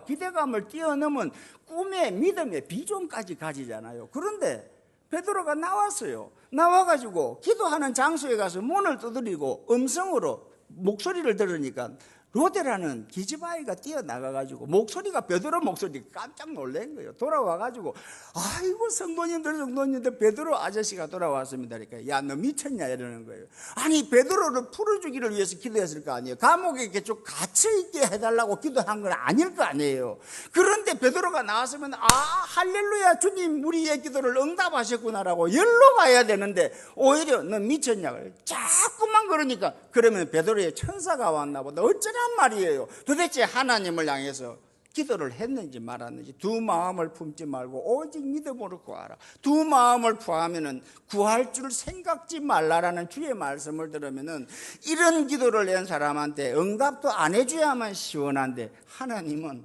기대감을 뛰어넘은 꿈의 믿음의 비전까지 가지잖아요. 그런데 베드로가 나왔어요. 나와가지고 기도하는 장소에 가서 문을 두드리고 음성으로 목소리를 들으니까 로데라는 기집아이가 뛰어나가가지고 목소리가 베드로 목소리 깜짝 놀란 거예요. 돌아와가지고 아이고 성도님들 베드로 아저씨가 돌아왔습니다. 그러니까 야 너 미쳤냐 이러는 거예요. 아니 베드로를 풀어주기를 위해서 기도했을 거 아니에요. 감옥에 계속 갇혀있게 해달라고 기도한 건 아닐 거 아니에요. 그런데 베드로가 나왔으면 할렐루야 주님 우리의 기도를 응답하셨구나라고 열로 봐야 되는데 오히려 너 미쳤냐 그래요. 자꾸만 그러니까 그러면 베드로의 천사가 왔나 보다 어쩌란 말이에요. 도대체 하나님을 향해서 기도를 했는지 말았는지 두 마음을 품지 말고 오직 믿음으로 구하라. 두 마음을 구하면은 구할 줄 생각지 말라라는 주의 말씀을 들으면은 이런 기도를 낸 사람한테 응답도 안 해줘야만 시원한데 하나님은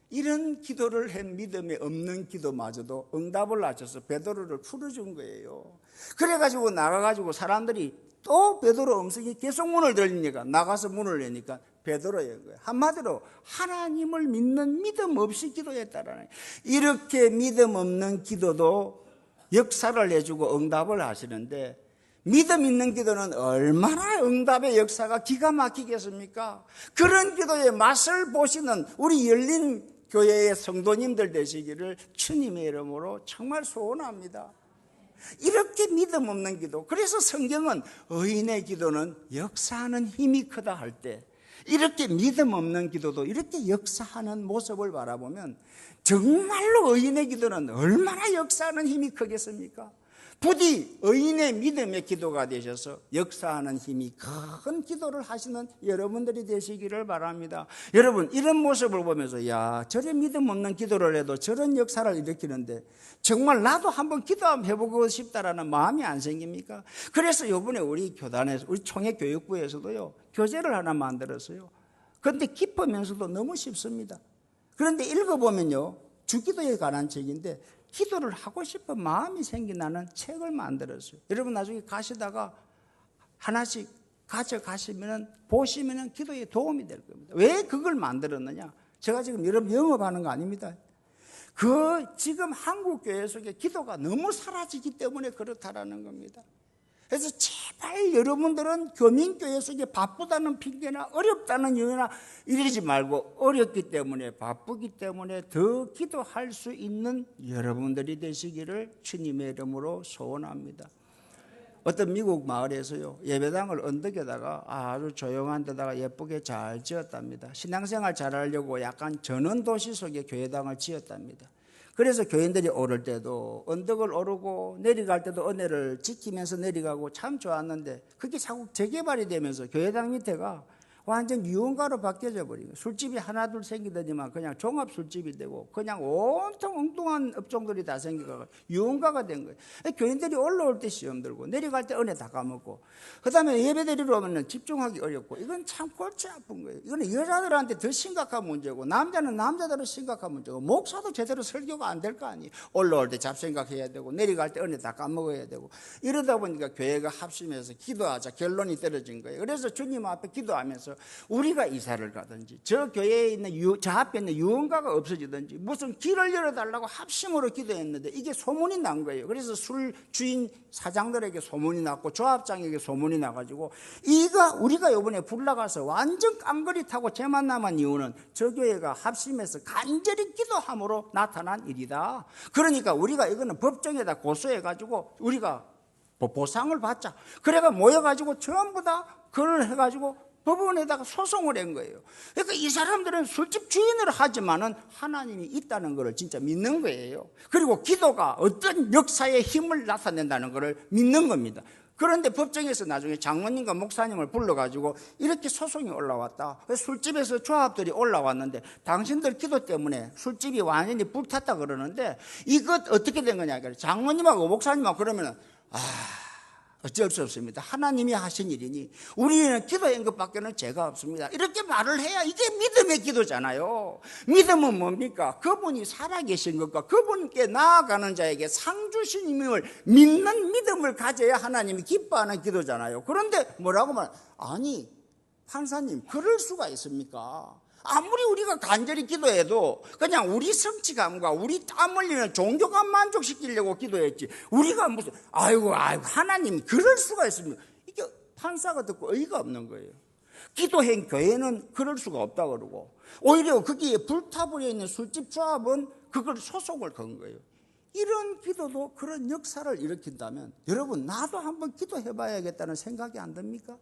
이런 기도를 한 믿음에 없는 기도마저도 응답을 하셔서 베드로를 풀어준 거예요. 그래가지고 나가가지고 사람들이 또 베드로 음성이 계속 문을 들리니까 나가서 문을 여니까 베드로의 거예요. 한마디로 하나님을 믿는 믿음 없이 기도했다라는, 이렇게 믿음 없는 기도도 역사를 해주고 응답을 하시는데 믿음 있는 기도는 얼마나 응답의 역사가 기가 막히겠습니까? 그런 기도의 맛을 보시는 우리 열린 교회의 성도님들 되시기를 주님의 이름으로 정말 소원합니다. 이렇게 믿음 없는 기도, 그래서 성경은 의인의 기도는 역사하는 힘이 크다 할 때 이렇게 믿음 없는 기도도 이렇게 역사하는 모습을 바라보면 정말로 의인의 기도는 얼마나 역사하는 힘이 크겠습니까? 부디 의인의 믿음의 기도가 되셔서 역사하는 힘이 큰 기도를 하시는 여러분들이 되시기를 바랍니다. 여러분 이런 모습을 보면서 야 저런 믿음 없는 기도를 해도 저런 역사를 일으키는데 정말 나도 한번 기도 한번 해보고 싶다라는 마음이 안 생깁니까? 그래서 이번에 우리 교단에서 우리 총회교육부에서도요 교재를 하나 만들었어요. 그런데 깊으면서도 너무 쉽습니다. 그런데 읽어보면요 주기도에 관한 책인데 기도를 하고 싶은 마음이 생기는 책을 만들었어요. 여러분 나중에 가시다가 하나씩 가져가시면 보시면 기도에 도움이 될 겁니다. 왜 그걸 만들었느냐? 제가 지금 여러분 영업하는 거 아닙니다. 지금 한국 교회 속에 기도가 너무 사라지기 때문에 그렇다라는 겁니다. 그래서 제발 여러분들은 교민교회 속에 바쁘다는 핑계나 어렵다는 이유나 이러지 말고 어렵기 때문에 바쁘기 때문에 더 기도할 수 있는 여러분들이 되시기를 주님의 이름으로 소원합니다. 어떤 미국 마을에서요, 예배당을 언덕에다가 아주 조용한 데다가 예쁘게 잘 지었답니다. 신앙생활 잘하려고 약간 전원도시 속에 교회당을 지었답니다. 그래서 교인들이 오를 때도 언덕을 오르고 내려갈 때도 은혜를 지키면서 내려가고 참 좋았는데, 그게 자꾸 재개발이 되면서 교회당 밑에가 완전 유흥가로 바뀌어져 버린 거예요. 술집이 하나 둘 생기더니만 그냥 종합 술집이 되고 그냥 온통 엉뚱한 업종들이 다 생겨가 유흥가가 된 거예요. 교인들이 올라올 때 시험 들고 내려갈 때 은혜 다 까먹고, 그 다음에 예배 드리러 오면 집중하기 어렵고, 이건 참 골치 아픈 거예요. 이거는 여자들한테 더 심각한 문제고 남자는 남자대로 심각한 문제고, 목사도 제대로 설교가 안 될 거 아니에요. 올라올 때 잡생각해야 되고 내려갈 때 은혜 다 까먹어야 되고, 이러다 보니까 교회가 합심해서 기도하자 결론이 떨어진 거예요. 그래서 주님 앞에 기도하면서 우리가 이사를 가든지 저 교회에 있는 저 앞에 있는 유흥가가 없어지든지 무슨 길을 열어달라고 합심으로 기도했는데 이게 소문이 난 거예요. 그래서 술 주인 사장들에게 소문이 났고 조합장에게 소문이 나가지고, 우리가 이번에 불나가서 완전 깡그리 타고 죄만 남은 이유는 저 교회가 합심해서 간절히 기도함으로 나타난 일이다. 그러니까 우리가 이거는 법정에다 고소해가지고 우리가 보상을 받자. 그래가 모여가지고 전부 다 그걸 해가지고 법원에다가 소송을 한 거예요. 그러니까 이 사람들은 술집 주인을 하지만은 하나님이 있다는 것을 진짜 믿는 거예요. 그리고 기도가 어떤 역사의 힘을 나타낸다는 것을 믿는 겁니다. 그런데 법정에서 나중에 장로님과 목사님을 불러가지고 이렇게 소송이 올라왔다. 술집에서 조합들이 올라왔는데 당신들 기도 때문에 술집이 완전히 불탔다 그러는데, 이것 어떻게 된 거냐. 장로님하고 목사님하고 그러면은 어쩔 수 없습니다. 하나님이 하신 일이니 우리는 기도한 것밖에는 죄가 없습니다. 이렇게 말을 해야 이게 믿음의 기도잖아요. 믿음은 뭡니까? 그분이 살아계신 것과 그분께 나아가는 자에게 상 주신 힘을 믿는 믿음을 가져야 하나님이 기뻐하는 기도잖아요. 그런데 뭐라고 아니 판사님, 그럴 수가 있습니까? 아무리 우리가 간절히 기도해도 그냥 우리 성취감과 우리 땀 흘리는 종교감 만족시키려고 기도했지, 우리가 무슨 아이고 하나님 그럴 수가 있습니까? 이게 판사가 듣고 어이가 없는 거예요. 기도한 교회는 그럴 수가 없다 그러고, 오히려 거기에 불타버려 있는 술집 조합은 그걸 소송을 건 거예요. 이런 기도도 그런 역사를 일으킨다면 여러분, 나도 한번 기도해봐야겠다는 생각이 안 듭니까?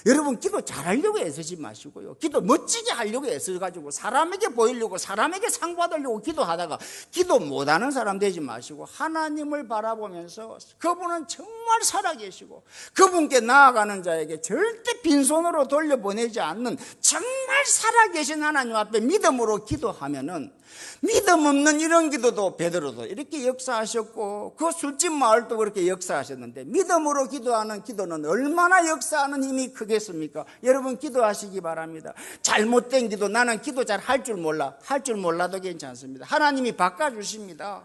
여러분, 기도 잘하려고 애쓰지 마시고요, 기도 멋지게 하려고 애써가지고 사람에게 보이려고 사람에게 상 받으려고 기도하다가 기도 못하는 사람 되지 마시고 하나님을 바라보면서 그분은 정말 살아계시고 그분께 나아가는 자에게 절대 빈손으로 돌려보내지 않는 정말 살아계신 하나님 앞에 믿음으로 기도하면은, 믿음 없는 이런 기도도 베드로도 이렇게 역사하셨고 그 술집 마을도 그렇게 역사하셨는데, 믿음으로 기도하는 기도는 얼마나 역사하는 힘이 크겠습니까? 여러분, 기도하시기 바랍니다. 잘못된 기도, 나는 기도 잘 할 줄 몰라, 할 줄 몰라도 괜찮습니다. 하나님이 바꿔주십니다.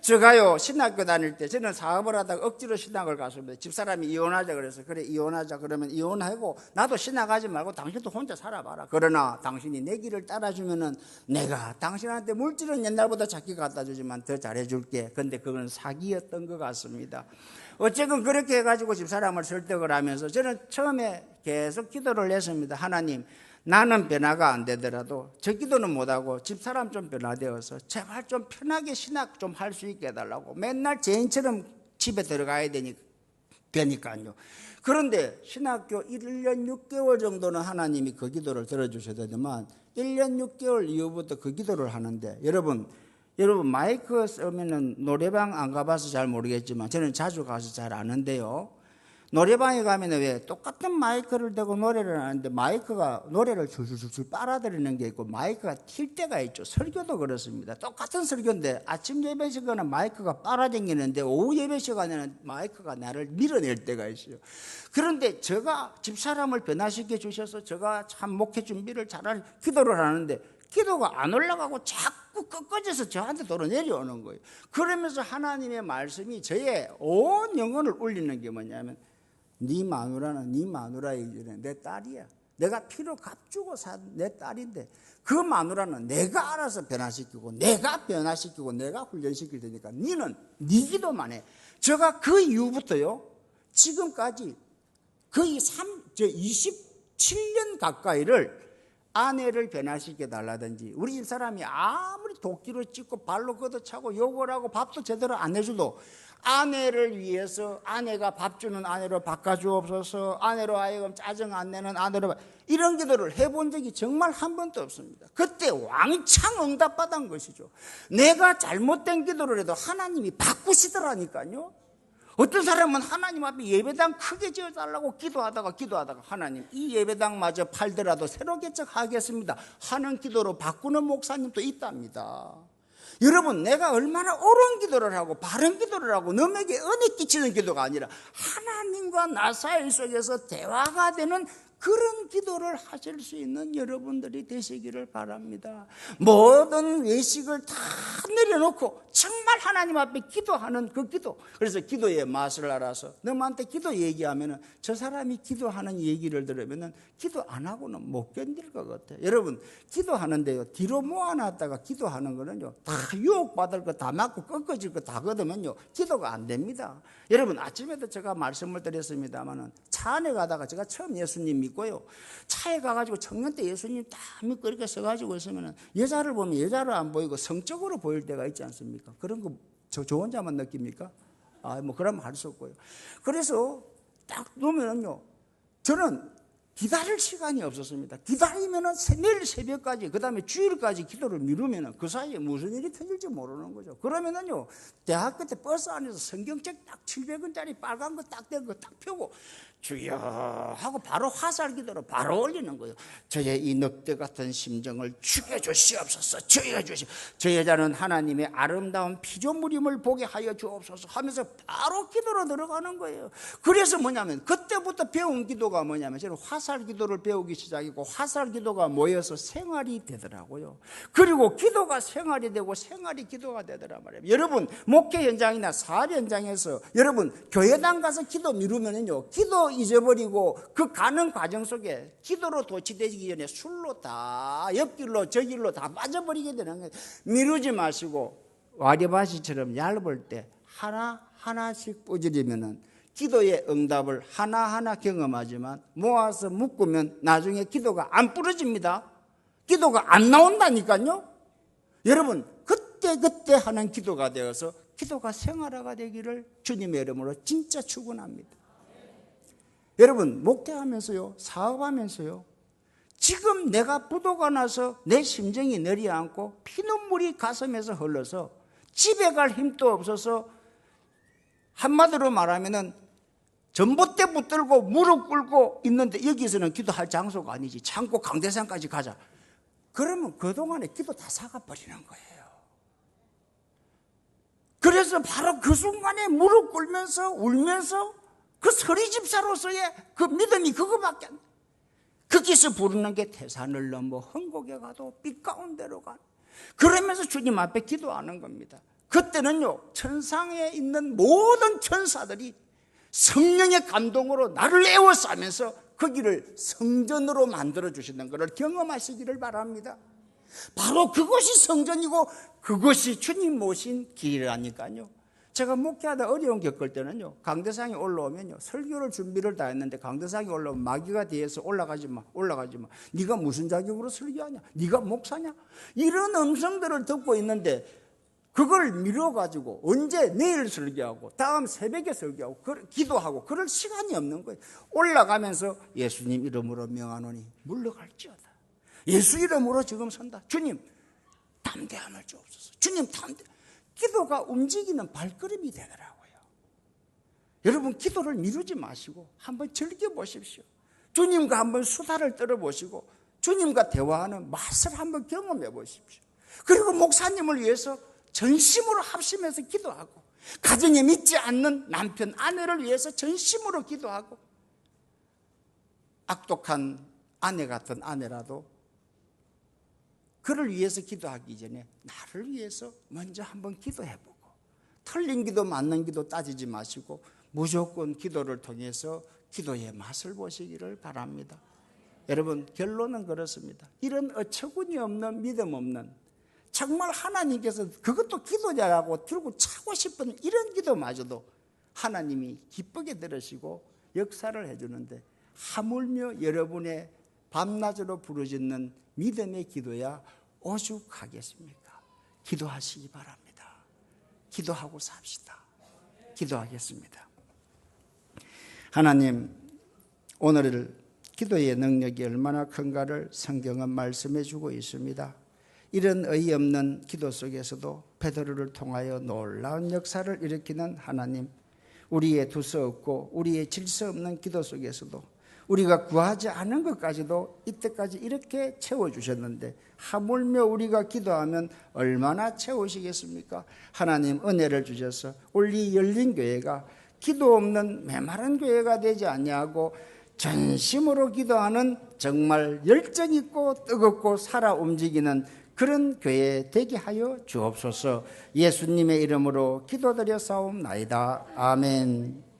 제가요 신학교 다닐 때 저는 사업을 하다가 억지로 신학을 갔습니다. 집사람이 이혼하자 그래서, 그래 이혼하자 그러면 이혼하고 나도 신학하지 말고 당신도 혼자 살아봐라. 그러나 당신이 내 길을 따라주면은 내가 당신한테 물질은 옛날보다 작게 갖다 주지만 더 잘해줄게. 근데 그건 사기였던 것 같습니다. 어쨌든 그렇게 해가지고 집사람을 설득을 하면서 저는 처음에 계속 기도를 했습니다. 하나님, 나는 변화가 안 되더라도 저 기도는 못하고 집사람 좀 변화되어서 제발 좀 편하게 신학 좀 할 수 있게 해달라고 맨날 죄인처럼 집에 들어가야 되니까요. 그런데 신학교 1년 6개월 정도는 하나님이 그 기도를 들어주셔야 되지만 1년 6개월 이후부터 그 기도를 하는데, 여러분 마이크 쓰면은 노래방 안 가봐서 잘 모르겠지만 저는 자주 가서 잘 아는데요, 노래방에 가면 왜 똑같은 마이크를 대고 노래를 하는데 마이크가 노래를 줄줄줄 빨아들이는 게 있고 마이크가 튈 때가 있죠. 설교도 그렇습니다. 똑같은 설교인데 아침 예배 시간에는 마이크가 빨아당기는데 오후 예배 시간에는 마이크가 나를 밀어낼 때가 있어요. 그런데 제가 집사람을 변화시켜 주셔서 제가 참 목회 준비를 잘하는 기도를 하는데 기도가 안 올라가고 자꾸 꺾어져서 저한테 돌아 내려오는 거예요. 그러면서 하나님의 말씀이 저의 온 영혼을 울리는 게 뭐냐면, 네 마누라는 네 마누라이기 전에 내 딸이야. 내가 피로 값주고 산 내 딸인데 그 마누라는 내가 알아서 변화시키고 내가 훈련시킬 테니까 너는 네 기도만 해. 제가 그 이후부터요 지금까지 거의 27년 가까이를 아내를 변화시켜 달라든지, 우리 집사람이 아무리 도끼로 찢고 발로 걷어차고 욕을 하고 밥도 제대로 안 해줘도 아내를 위해서 아내가 밥 주는 아내로 바꿔주옵소서, 아내로 하여금 짜증 안 내는 아내로, 이런 기도를 해본 적이 정말 한 번도 없습니다. 그때 왕창 응답받은 것이죠. 내가 잘못된 기도를 해도 하나님이 바꾸시더라니까요. 어떤 사람은 하나님 앞에 예배당 크게 지어달라고 기도하다가 하나님 이 예배당마저 팔더라도 새로 개척하겠습니다 하는 기도로 바꾸는 목사님도 있답니다. 여러분, 내가 얼마나 옳은 기도를 하고 바른 기도를 하고 너에게 은혜 끼치는 기도가 아니라 하나님과 나 사이 속에서 대화가 되는 그런 기도를 하실 수 있는 여러분들이 되시기를 바랍니다. 모든 외식을 다 내려놓고 정말 하나님 앞에 기도하는 그 기도. 그래서 기도의 맛을 알아서 너한테 기도 얘기하면은 저 사람이 기도하는 얘기를 들으면은 기도 안 하고는 못 견딜 것 같아요. 여러분, 기도하는데요, 뒤로 모아놨다가 기도하는 거는요, 다 유혹받을 거 다 맞고 꺾어질 거 다 거두면요, 기도가 안 됩니다. 여러분, 아침에도 제가 말씀을 드렸습니다만은 차 안에 가다가 제가 처음 예수님 믿고요, 차에 가가지고 청년 때 예수님 딱 믿고 이렇게 서가지고 있으면은 여자를 보면 여자로 안 보이고 성적으로 보일 때가 있지 않습니까? 그런 거 저 혼자만 느낍니까? 뭐 그러면 할 수 없고요. 그래서 딱 놓으면은요, 저는 기다릴 시간이 없었습니다. 기다리면은 내일 새벽까지, 그 다음에 주일까지 기도를 미루면은 그 사이에 무슨 일이 터질지 모르는 거죠. 그러면은요, 대학교 때 버스 안에서 성경책 딱 700원짜리 빨간 거 딱 된 거 딱 펴고 주여 하고 바로 화살 기도로 바로 올리는 거예요. 저의 이 늑대 같은 심정을 죽여주시옵소서. 저 여자는 하나님의 아름다운 피조물임을 보게 하여 주옵소서 하면서 바로 기도로 들어가는 거예요. 그래서 뭐냐면 그때부터 배운 기도가 뭐냐면 저는 화살 기도를 배우기 시작했고, 화살 기도가 모여서 생활이 되더라고요. 그리고 기도가 생활이 되고 생활이 기도가 되더란 말이에요. 여러분, 목회 현장이나 사업 현장에서 여러분 교회당 가서 기도 미루면은요, 기도 잊어버리고 그 가는 과정 속에 기도로 도취되기 전에 술로 다 옆길로 저길로 다 빠져버리게 되는 거예요. 미루지 마시고 와리바시처럼 얇을 때 하나하나씩 뿌리면은 기도의 응답을 하나하나 경험하지만 모아서 묶으면 나중에 기도가 안 부러집니다. 기도가 안 나온다니까요. 여러분, 그때 하는 기도가 되어서 기도가 생활화가 되기를 주님의 이름으로 진짜 축원합니다. 여러분, 목회하면서요, 사업하면서요, 지금 내가 부도가 나서 내 심정이 내려앉고 피눈물이 가슴에서 흘러서 집에 갈 힘도 없어서 한마디로 말하면은 전봇대 붙들고 무릎 꿇고 있는데 여기서는 기도할 장소가 아니지, 창고 강대산까지 가자. 그러면 그동안에 기도 다 사가버리는 거예요. 그래서 바로 그 순간에 무릎 꿇면서 울면서 그 서리집사로서의 그 믿음이 그거밖에 안 돼. 거기서 부르는 게 태산을 넘어 헝곡에 가도 빛 가운데로 가. 그러면서 주님 앞에 기도하는 겁니다. 그때는요, 천상에 있는 모든 천사들이 성령의 감동으로 나를 에워싸면서 거기를 성전으로 만들어 주시는 것을 경험하시기를 바랍니다. 바로 그것이 성전이고 그것이 주님 모신 길이라니까요. 제가 목회하다 어려움 겪을 때는요, 강대상에 올라오면요, 설교를 준비를 다 했는데 강대상에 올라오면 마귀가 뒤에서 올라가지 마. 네가 무슨 자격으로 설교하냐? 네가 목사냐? 이런 음성들을 듣고 있는데 그걸 미뤄가지고 언제 내일 설교하고 다음 새벽에 설교하고 기도하고 그럴 시간이 없는 거예요. 올라가면서 예수님 이름으로 명하노니 물러갈지어다. 예수 이름으로 지금 선다. 주님 담대함을 주옵소서. 주님 기도가 움직이는 발걸음이 되더라고요. 여러분, 기도를 미루지 마시고 한번 즐겨보십시오. 주님과 한번 수다를 떨어보시고 주님과 대화하는 맛을 한번 경험해 보십시오. 그리고 목사님을 위해서 전심으로 합심해서 기도하고, 가정에 믿지 않는 남편, 아내를 위해서 전심으로 기도하고, 악독한 아내 같은 아내라도 그를 위해서 기도하기 전에 나를 위해서 먼저 한번 기도해보고, 틀린 기도 맞는 기도 따지지 마시고 무조건 기도를 통해서 기도의 맛을 보시기를 바랍니다. 여러분, 결론은 그렇습니다. 이런 어처구니 없는 믿음 없는, 정말 하나님께서 그것도 기도자라고 들고 차고 싶은 이런 기도마저도 하나님이 기쁘게 들으시고 역사를 해주는데, 하물며 여러분의 밤낮으로 부르짖는 믿음의 기도야 오죽하겠습니까? 기도하시기 바랍니다. 기도하고 삽시다. 기도하겠습니다. 하나님, 오늘 기도의 능력이 얼마나 큰가를 성경은 말씀해 주고 있습니다. 이런 어이없는 기도 속에서도 베드로를 통하여 놀라운 역사를 일으키는 하나님, 우리의 두서없고 우리의 질서 없는 기도 속에서도 우리가 구하지 않은 것까지도 이때까지 이렇게 채워주셨는데 하물며 우리가 기도하면 얼마나 채우시겠습니까? 하나님 은혜를 주셔서 우리 열린교회가 기도 없는 메마른 교회가 되지 아니하고 전심으로 기도하는 정말 열정 있고 뜨겁고 살아 움직이는 그런 교회 되게 하여 주옵소서. 예수님의 이름으로 기도드려 싸움나이다. 아멘.